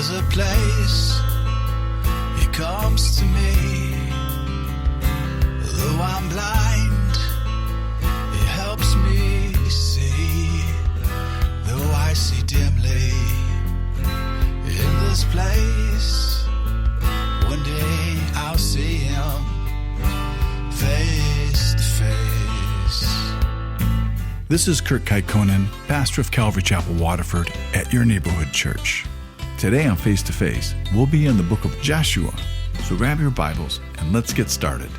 There's a place He comes to me. Though I'm blind, He helps me see. Though I see dimly in this place, one day I'll see Him face to face. This is Kurt Kaikkonen, pastor of Calvary Chapel, Waterford, at your neighborhood church. Today on Face to Face, we'll be in the book of Joshua. So grab your Bibles and let's get started.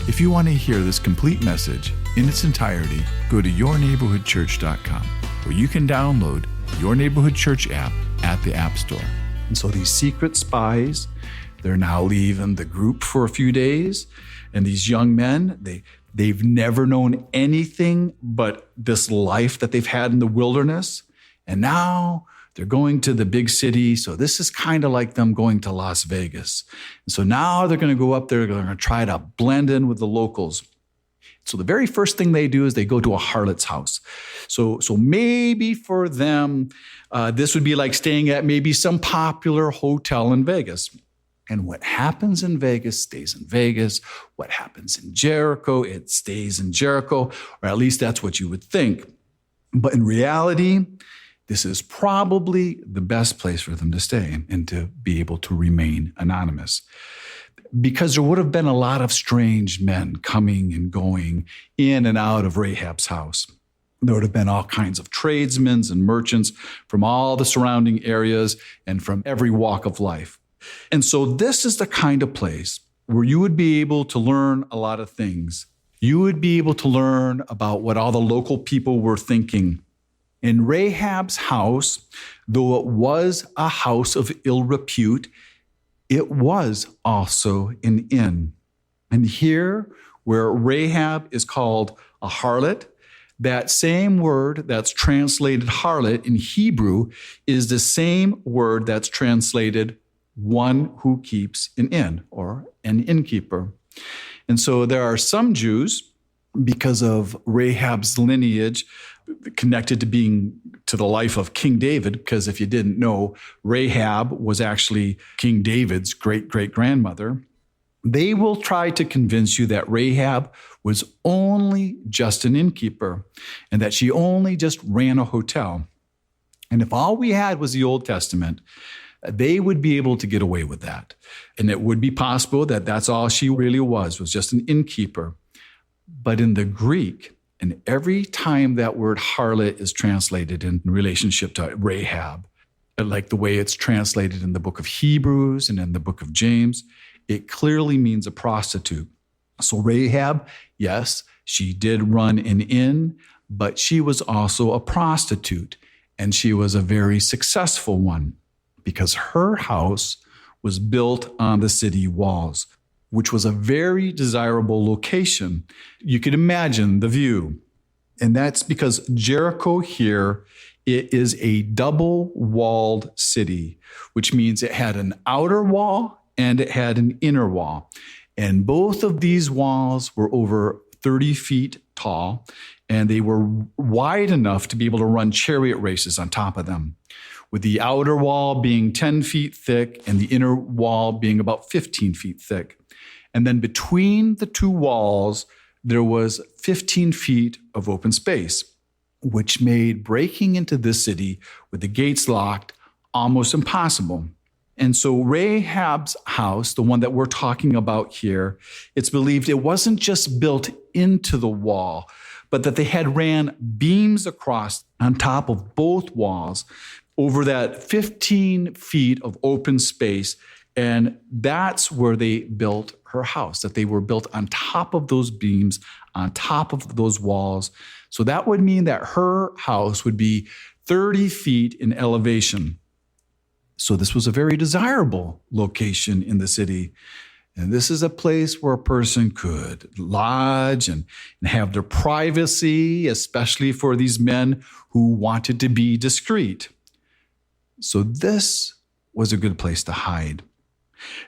If you want to hear this complete message in its entirety, go to yourneighborhoodchurch.com, where you can download Your Neighborhood Church app at the App Store. And so these secret spies, they're now leaving the group for a few days. And these young men, they've never known anything but this life that they've had in the wilderness. And now they're going to the big city. So this is kind of like them going to Las Vegas. And so now they're going to go up there. They're going to try to blend in with the locals. So the very first thing they do is they go to a harlot's house. So maybe for them, this would be like staying at maybe some popular hotel in Vegas. And what happens in Vegas stays in Vegas. What happens in Jericho, it stays in Jericho, or at least that's what you would think. But in reality, this is probably the best place for them to stay and to be able to remain anonymous. Because there would have been a lot of strange men coming and going in and out of Rahab's house. There would have been all kinds of tradesmen and merchants from all the surrounding areas and from every walk of life. And so this is the kind of place where you would be able to learn a lot of things. You would be able to learn about what all the local people were thinking. In Rahab's house, though it was a house of ill repute, it was also an inn. And here, where Rahab is called a harlot, that same word that's translated harlot in Hebrew is the same word that's translated one who keeps an inn, or an innkeeper. And so there are some Jews, because of Rahab's lineage, connected to the life of King David, because if you didn't know, Rahab was actually King David's great-great-grandmother. They will try to convince you that Rahab was only just an innkeeper and that she only just ran a hotel. And if all we had was the Old Testament, they would be able to get away with that. And it would be possible that that's all she really was just an innkeeper. But in the Greek, and every time that word harlot is translated in relationship to Rahab, like the way it's translated in the book of Hebrews and in the book of James, it clearly means a prostitute. So Rahab, yes, she did run an inn, but she was also a prostitute, and she was a very successful one because her house was built on the city walls, which was a very desirable location. You could imagine the view. And that's because Jericho here, it is a double-walled city, which means it had an outer wall and it had an inner wall. And both of these walls were over 30 feet tall, and they were wide enough to be able to run chariot races on top of them, with the outer wall being 10 feet thick and the inner wall being about 15 feet thick. And then between the two walls, there was 15 feet of open space, which made breaking into this city with the gates locked almost impossible. And so Rahab's house, the one that we're talking about here, it's believed it wasn't just built into the wall, but that they had ran beams across on top of both walls over that 15 feet of open space. And that's where they built her house, that they were built on top of those beams, on top of those walls. So that would mean that her house would be 30 feet in elevation. So this was a very desirable location in the city. And this is a place where a person could lodge and have their privacy, especially for these men who wanted to be discreet. So this was a good place to hide.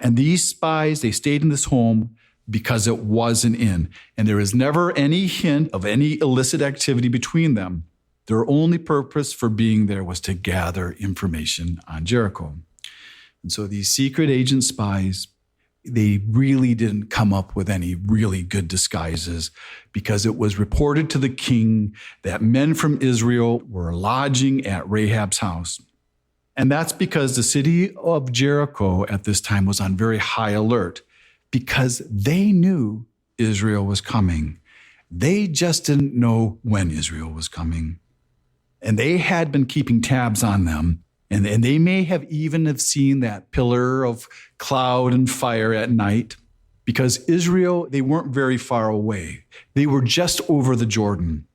And these spies, they stayed in this home because it was an inn. And there is never any hint of any illicit activity between them. Their only purpose for being there was to gather information on Jericho. And so these secret agent spies, they really didn't come up with any really good disguises, because it was reported to the king that men from Israel were lodging at Rahab's house. And that's because the city of Jericho at this time was on very high alert, because they knew Israel was coming. They just didn't know when Israel was coming. And they had been keeping tabs on them. And they may have even have seen that pillar of cloud and fire at night, because Israel, they weren't very far away. They were just over the Jordan.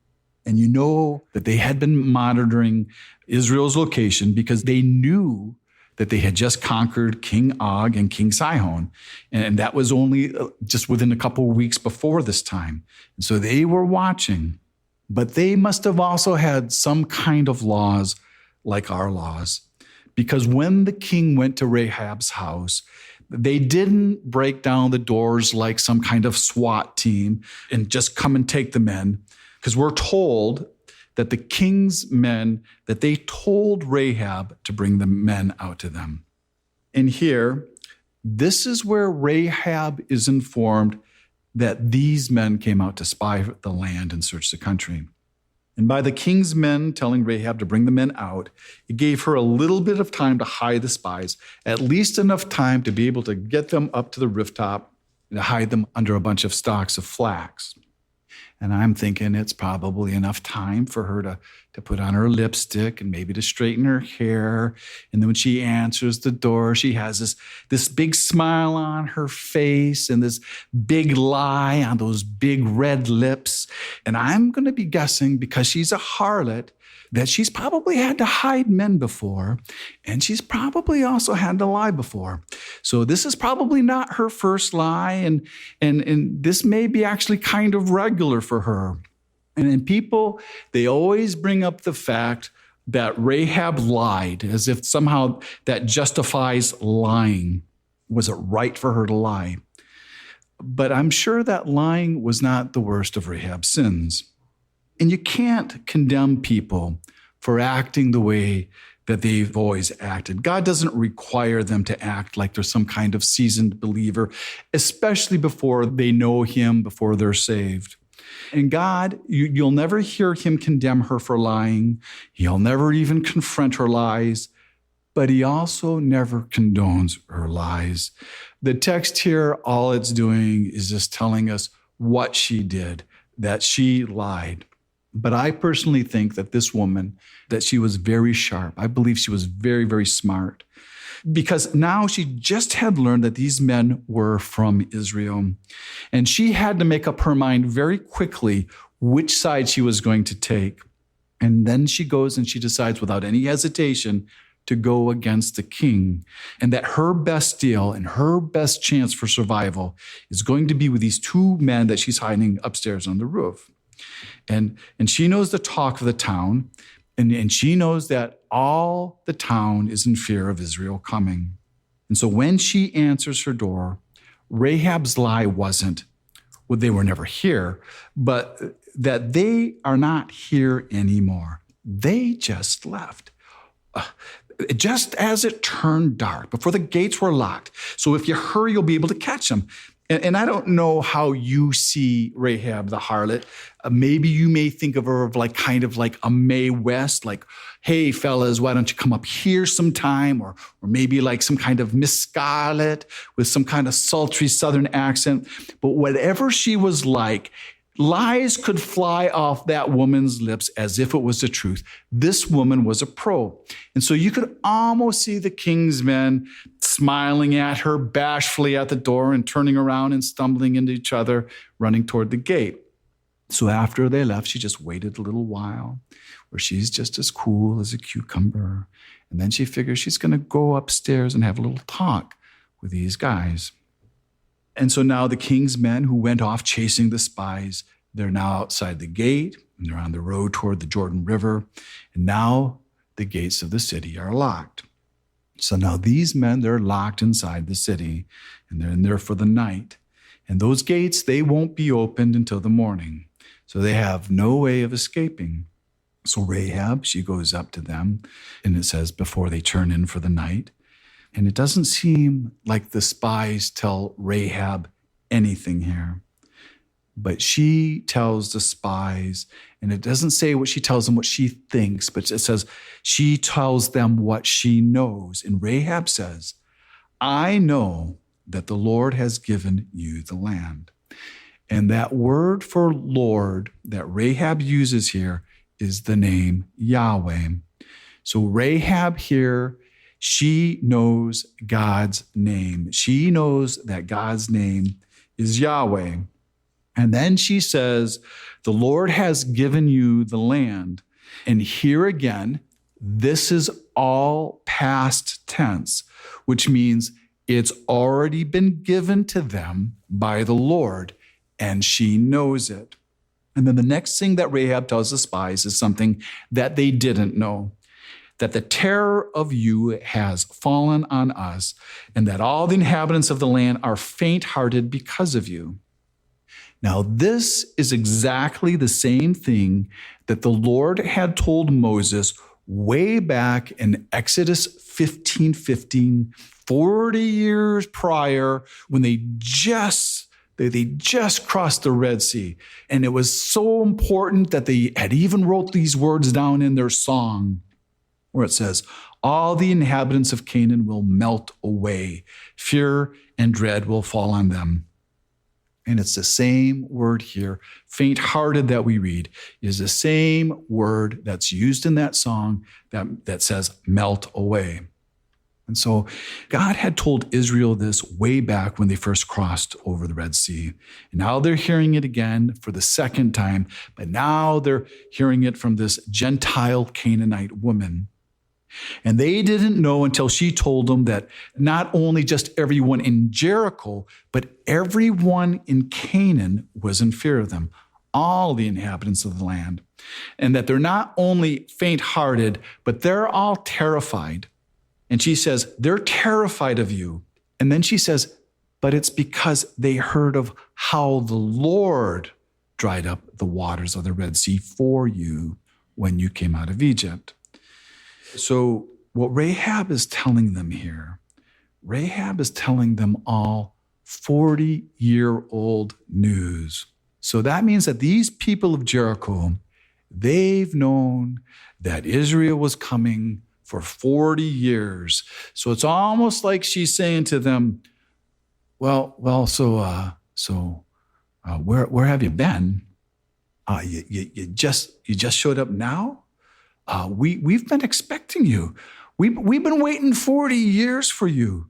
And you know that they had been monitoring Israel's location because they knew that they had just conquered King Og and King Sihon. And that was only just within a couple of weeks before this time. And so they were watching. But they must have also had some kind of laws like our laws. Because when the king went to Rahab's house, they didn't break down the doors like some kind of SWAT team and just come and take the men. Because we're told that the king's men, that they told Rahab to bring the men out to them. And here, this is where Rahab is informed that these men came out to spy the land and search the country. And by the king's men telling Rahab to bring the men out, it gave her a little bit of time to hide the spies, at least enough time to be able to get them up to the rooftop and to hide them under a bunch of stalks of flax. And I'm thinking it's probably enough time for her to put on her lipstick and maybe to straighten her hair. And then when she answers the door, she has this big smile on her face and this big lie on those big red lips. And I'm going to be guessing, because she's a harlot, that she's probably had to hide men before, and she's probably also had to lie before. So this is probably not her first lie, and this may be actually kind of regular for her. And people, they always bring up the fact that Rahab lied, as if somehow that justifies lying. Was it right for her to lie? But I'm sure that lying was not the worst of Rahab's sins. And you can't condemn people for acting the way that they've always acted. God doesn't require them to act like they're some kind of seasoned believer, especially before they know him, before they're saved. And God, you'll never hear him condemn her for lying. He'll never even confront her lies, but he also never condones her lies. The text here, all it's doing is just telling us what she did, that she lied. But I personally think that this woman, that she was very sharp. I believe she was very, very smart, because now she just had learned that these men were from Israel. And she had to make up her mind very quickly which side she was going to take. And then she goes and she decides without any hesitation to go against the king, and that her best deal and her best chance for survival is going to be with these two men that she's hiding upstairs on the roof. And she knows the talk of the town, and she knows that all the town is in fear of Israel coming. And so when she answers her door, Rahab's lie wasn't, well, they were never here, but that they are not here anymore. They just left. Just as it turned dark, before the gates were locked. So if you hurry, you'll be able to catch them. And I don't know how you see Rahab the harlot. Maybe you may think of her like kind of like a Mae West, like, hey, fellas, why don't you come up here sometime? Or maybe like some kind of Miss Scarlet with some kind of sultry Southern accent. But whatever she was like, lies could fly off that woman's lips as if it was the truth. This woman was a pro. And so you could almost see the king's men smiling at her bashfully at the door and turning around and stumbling into each other, running toward the gate. So after they left, she just waited a little while where she's just as cool as a cucumber. And then she figures she's going to go upstairs and have a little talk with these guys. And so now the king's men who went off chasing the spies, they're now outside the gate, and they're on the road toward the Jordan River. And now the gates of the city are locked. So now these men, they're locked inside the city, and they're in there for the night. And those gates, they won't be opened until the morning. So they have no way of escaping. So Rahab, she goes up to them, and it says before they turn in for the night. And it doesn't seem like the spies tell Rahab anything here. But she tells the spies, and it doesn't say what she tells them, what she thinks, but it says she tells them what she knows. And Rahab says, I know that the Lord has given you the land. And that word for Lord that Rahab uses here is the name Yahweh. So Rahab here, she knows God's name. She knows that God's name is Yahweh. And then she says, the Lord has given you the land. And here again, this is all past tense, which means it's already been given to them by the Lord, and she knows it. And then the next thing that Rahab tells the spies is something that they didn't know, that the terror of you has fallen on us, and that all the inhabitants of the land are faint-hearted because of you. Now, this is exactly the same thing that the Lord had told Moses way back in Exodus 15:15, 40 years prior, when they just crossed the Red Sea. And it was so important that they had even wrote these words down in their song, where it says, all the inhabitants of Canaan will melt away. Fear and dread will fall on them. And it's the same word here, faint-hearted, that we read, is the same word that's used in that song that says melt away. And so God had told Israel this way back when they first crossed over the Red Sea. And now they're hearing it again for the second time, but now they're hearing it from this Gentile Canaanite woman. And they didn't know until she told them that not only just everyone in Jericho, but everyone in Canaan was in fear of them, all the inhabitants of the land. And that they're not only faint-hearted, but they're all terrified. And she says, they're terrified of you. And then she says, but it's because they heard of how the Lord dried up the waters of the Red Sea for you when you came out of Egypt. So what Rahab is telling them here, Rahab is telling them all 40-year-old news. So that means that these people of Jericho, they've known that Israel was coming for 40 years. So it's almost like she's saying to them, well, so where have you been? You just showed up now? We've been expecting you. We've been waiting 40 years for you.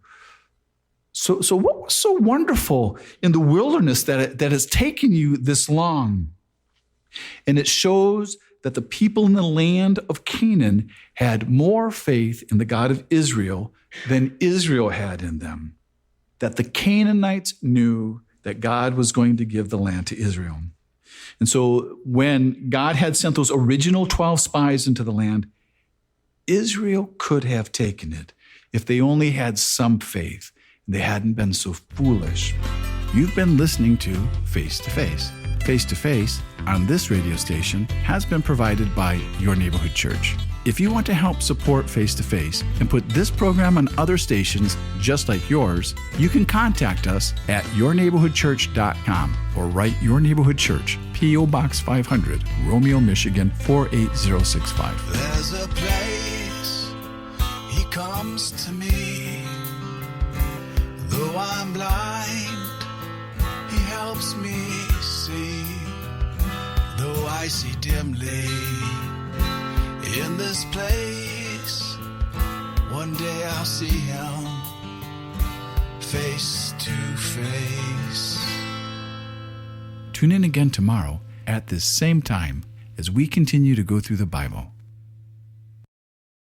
So what was so wonderful in the wilderness that has taken you this long? And it shows that the people in the land of Canaan had more faith in the God of Israel than Israel had in them. That the Canaanites knew that God was going to give the land to Israel. And so when God had sent those original 12 spies into the land, Israel could have taken it if they only had some faith and they hadn't been so foolish. You've been listening to Face to Face. Face to Face on this radio station has been provided by Your Neighborhood Church. If you want to help support Face to Face and put this program on other stations just like yours, you can contact us at yourneighborhoodchurch.com or write Your Neighborhood Church, P.O. Box 500, Romeo, Michigan 48065. There's a place he comes to me. Though I'm blind, he helps me see. Though I see dimly in this place, one day I'll see him face to face. Tune in again tomorrow at this same time as we continue to go through the Bible.